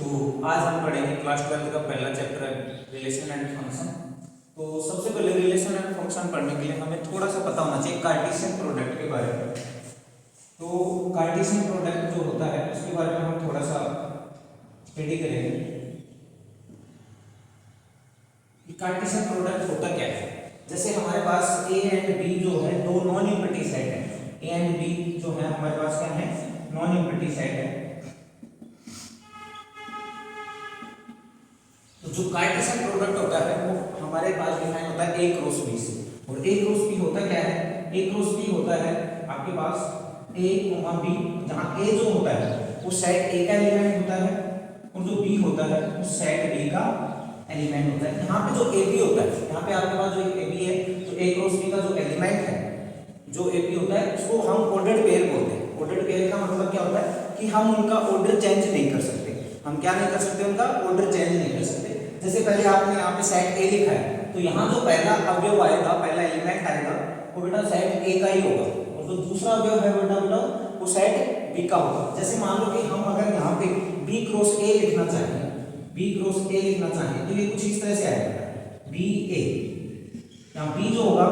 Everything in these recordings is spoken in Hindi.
तो आज हम पढ़ेंगे क्लास 12 का पहला चैप्टर है रिलेशन एंड फंक्शन। तो सबसे पहले रिलेशन एंड फंक्शन पढ़ने के लिए हमें थोड़ा सा पता होना चाहिए कार्टेशियन प्रोडक्ट के बारे में। तो कार्टेशियन प्रोडक्ट जो होता है उसके बारे में हम थोड़ा सा स्टडी करेंगे कि कार्टेशियन प्रोडक्ट होता क्या है। जैसे हमारे पास ए एंड बी जो है दो नॉन इम्पैटी सेट है। ए एंड बी जो है हमारे पास क्या है, नॉन इम्पैटी सेट है। तो जो कार्टेशियन प्रोडक्ट होता है वो हमारे पास डिफाइन होता है ए क्रॉस बी से। और ए क्रॉस बी होता क्या है, ए क्रॉस बी होता है आपके पास ए कोमा बी, जहां ए जो होता है वो सेट ए का एलिमेंट होता है और जो बी होता है वो सेट बी का एलिमेंट होता है। यहाँ पे जो ए बी होता है, यहाँ पे आपके पास जो ए बी है, तो ए क्रॉस बी का जो एलिमेंट है, जो ए बी होता है उसको हम ऑर्डर्ड पेयर बोलते हैं। ऑर्डर्ड पेयर का मतलब क्या होता है कि हम उनका ऑर्डर चेंज नहीं कर सकते। हम क्या नहीं कर सकते, उनका ऑर्डर चेंज नहीं कर सकते। जैसे पहले आपने यहाँ पे सेट ए लिखा है, तो यहाँ जो पहला अवयव आएगा, पहला एलिमेंट आएगा वो बेटा सेट ए का ही होगा, और जो दूसरा अवयव है बेटा वो सेट बी का होगा। जैसे मान लो कि हम अगर यहाँ पे बी क्रॉस ए लिखना चाहें, बी क्रॉस ए लिखना चाहें तो ये कुछ इस तरह से आएगा बी ए। यहाँ बी जो होगा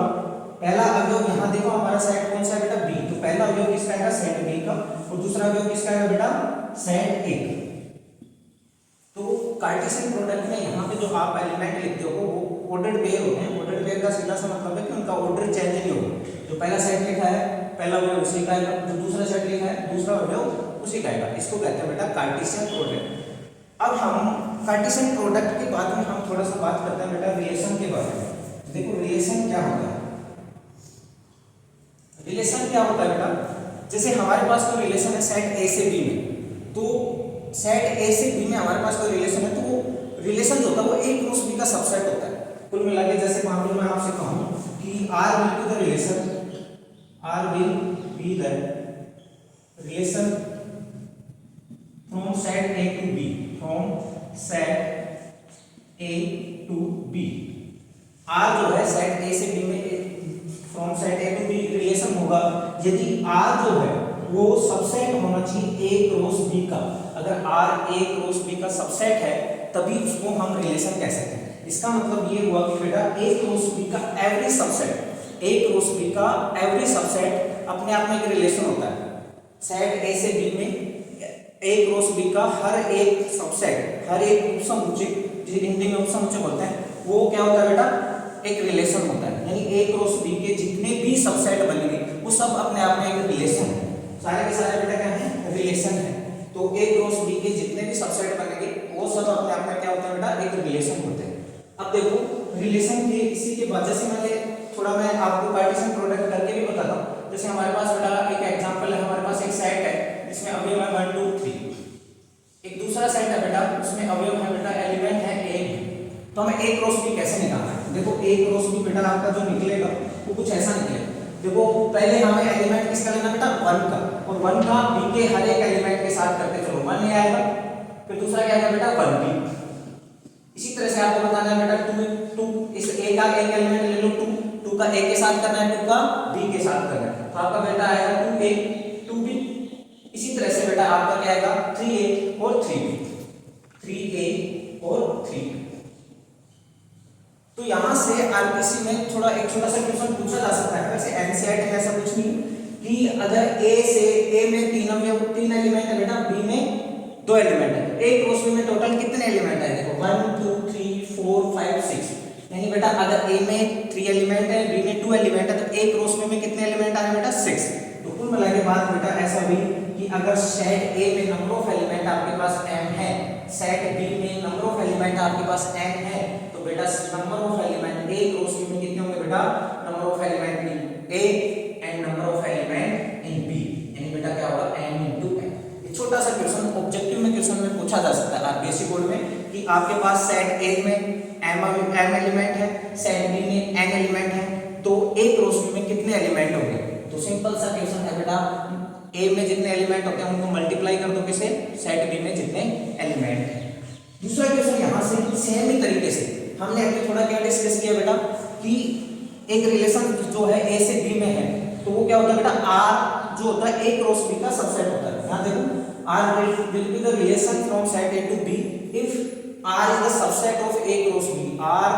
पहला अवयव, यहाँ देखो हमारा सेट कौन सा है बेटा, बी। तो पहला अवयव किसका आएगा, सेट बी का, और दूसरा अवयव किसका आएगा बेटा, सेट ए का। तो कार्टेशियन प्रोडक्ट में यहाँ पे जो आप एलिमेंट लिखते हो वो ऑर्डर्ड पेयर होते हैं। ऑर्डर्ड पेयर का सीधा सा मतलब है कि उनका ऑर्डर चेंज नहीं होगा। जो पहला सेट लिखा है पहला अवयव उसी का आएगा, जो दूसरा सेट लिखा है दूसरा अवयव उसी का आएगा। इसको कहते हैं बेटा कार्टेशियन प्रोडक्ट। अब हम कार्टेशियन प्रोडक्ट के बाद में हम थोड़ा सा बात करते हैं बेटा रिलेशन के बारे में। देखो रिलेशन क्या होता है, रिलेशन क्या होता है बेटा, जैसे हमारे पास कोई रिलेशन है सेट ए से बी में, तो सेट ए से बी में हमारे पास कोई रिलेशन है, तो वो रिलेशन जो होता है वो ए क्रॉस बी का सबसेट होता है। कुल मिला के जैसे मान लो मैं आपसे कहूं कि R will be the relation, R will be the relation from set A to B, from set A to B. R जो है सेट ए से बी में from set A to B relation होगा यदि आर जो है वो सबसेट होना चाहिए ए क्रॉस बी का। अगर आर ए क्रॉस बी का सबसेट है तभी उसको हम रिलेशन कह सकते हैं। इसका मतलब ये हुआ कि बेटा ए क्रॉस बी का एवरी सबसेट, ए क्रॉस बी का एवरी सबसेट अपने आप में एक रिलेशन होता है। सेट ए से बी में ए क्रॉस बी का हर एक सबसेट, हर एक उपसमुच्चय, जिसे हिंदी में उपसमुच्चय बोलते हैं, वो क्या होता है बेटा, एक रिलेशन होता है। यानी ए क्रॉस बी के जितने भी सबसेट बनेंगे वो सब अपने आप में एक रिलेशन है। सारे के सारे बेटा क्या है, रिलेशन है। तो ए क्रॉस बी के जितने भी सबसेट बनेंगे वो सब अपने आप में क्या होता है बेटा, एक रिलेशन होते हैं। अब देखो रिलेशन के इसी के बाद जैसे मैं आपको कार्टेशियन प्रोडक्ट करके भी बताता हूं। जैसे हमारे पास बेटा एक एग्जांपल है, हमारे पास एक सेट है जिसमें अवयव है 1 2 3। एक दूसरा सेट है बेटा उसमें अवयव है बेटा एलिमेंट है ए। तो हमें ए क्रॉस बी कैसे निकालना है, देखो ए क्रॉस बी बेटा आपका जो निकलेगा वो कुछ ऐसा निकलेगा। देखो पहले हमें एलिमेंट किसका लेना बेटा, 1 का, और 1 का बी के हर एक एलिमेंट के साथ करते चलो 1 ए आएगा, फिर दूसरा क्या आएगा बेटा 1 बी। इसी तरह से आपको बताना है बेटा 2 इस ए का एक एलिमेंट ले लो 2 का ए के साथ करना है, 2 का बी के साथ करना है, तो आपका बेटा आएगा 2a 2b। इसी तरह से बेटा आपका क्या आएगा 3a और 3b, 3a और 3b। तो यहां से आरपीसी में थोड़ा एक छोटा सा क्वेश्चन पूछा जा सकता है। वैसे एनसीईआरटी में ऐसा कुछ नहीं कि अगर ए में 3 एलिमेंट है बेटा, बी में 2 एलिमेंट है, ए क्रॉस बी में टोटल कितने एलिमेंट है, देखो 1 2 3 4 5 6। यानी बेटा अगर ए में 3 एलिमेंट है, बी में 2 एलिमेंट है, तो ए क्रॉस बी में कितने एलिमेंट आ रहे बेटा 6। तो कुल मिला के बाद बेटा ऐसा हुई कि अगर सेट ए में नंबर ऑफ एलिमेंट आपके पास m है, सेट बी में नंबर ऑफ एलिमेंट आपके पास n है, तो बेटा number of element A cross B में कितने होंगे बेटा, number of element in A and number of element in B. यानी बेटा क्या होगा m into n। ये छोटा सा क्वेश्चन ऑब्जेक्टिव में क्वेश्चन में पूछा जा सकता है आरपीएससी बोर्ड में कि आपके पास सेट ए में m एलिमेंट है, सेट बी में n एलिमेंट है, तो ए क्रॉस बी में कितने एलिमेंट होंगे। तो सिंपल सा क्वेश्चन है बेटा, ए में जितने एलिमेंट होते हैं उनको मल्टीप्लाई कर दो किसे, सेट बी में जितने एलिमेंट हैं। दूसरा क्वेश्चन यहाँ से सेम ही तरीके से हमने अभी थोड़ा क्या डिस्कस किया बेटा कि एक रिलेशन जो है ए से बी में है, तो वो क्या होता है बेटा, आर जो होता है ए क्रॉस बी का सबसेट होता है। यहाँ देखो R will be the relation from set A to B if R is the subset of A cross B. R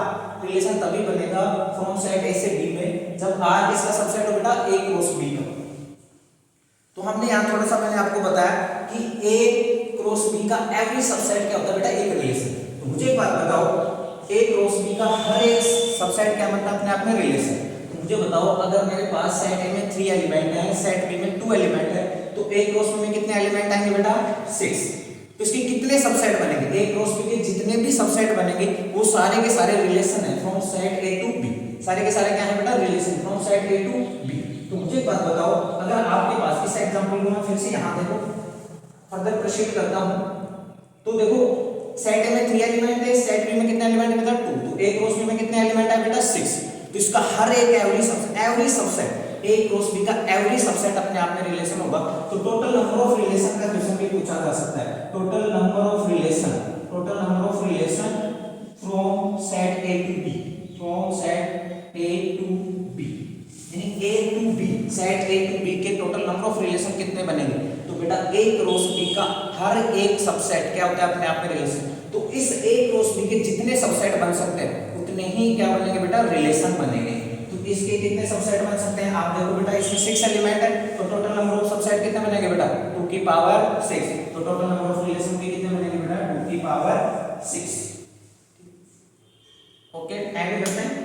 relation तभी बनेगा फ्रॉम सेट A से B में जब R किसका सबसेट हो बेटा A क्रॉस B का। तो हमने यहाँ थोड़ा सा मैंने आपको बताया कि A क्रॉस B का एवरी सबसेट क्या होता है बेटा, एक रिलेशन। तो मुझे एक बात बताओ, A क्रॉस B का हर एक सबसेट क्या बनता है अपने आप में, रिलेशन। तो मुझे बताओ अगर मेरे पास सेट A में 3 एलिमेंट है, सेट B में 2 एलिमेंट है, तो A क्रॉस B में कितने एलिमेंट आएंगे बेटा, 6। तो इसके कितने सबसेट बनेंगे, A क्रॉस B के जितने भी सबसेट बनेंगे वो सारे के सारे रिलेशन है from set A to B। सारे के सारे क्या है बेटा, relation from set A to B। तो मुझे एक बात बताओ, अगर आपके पास इस एग्जांपल को मैं फिर से यहाँ देखो फर्दर प्रोसीड करता हूँ, तो देखो सेट A में 3 एलिमेंट है, सेट B में कितने एलिमेंट है बेटा 2, तो A क्रॉस B में कितने एलिमेंट है बेटा 6। तो इसका हर एक every subset A cross B का एवरी सबसेट अपने आप में रिलेशन होगा। तो टोटल नंबर ऑफ रिलेशन का क्वेश्चन भी पूछा जा सकता है, total number of relation from set A to B, from set A to B, यानी A to B, set A to B के टोटल नंबर ऑफ रिलेशन कितने बनेंगे। तो बेटा A क्रॉस B का हर एक सबसेट क्या होता है अपने आप में रिलेशन। तो इस A क्रॉस B के जितने सबसेट बन सकते हैं उतने ही क्या बनेंगे बेटा, रिलेशन बनेंगे। तो इसके कितने सबसेट बन सकते हैं, आप देखो बेटा इसमें 6 एलिमेंट है, तो टोटल नंबर ऑफ सबसेट कितने बनेंगे बेटा 2 की पावर 6। तो टोटल नंबर ऑफ रिलेशन के कितने बनेंगे बेटा 2 की पावर 6। ओके, एंड करते हैं।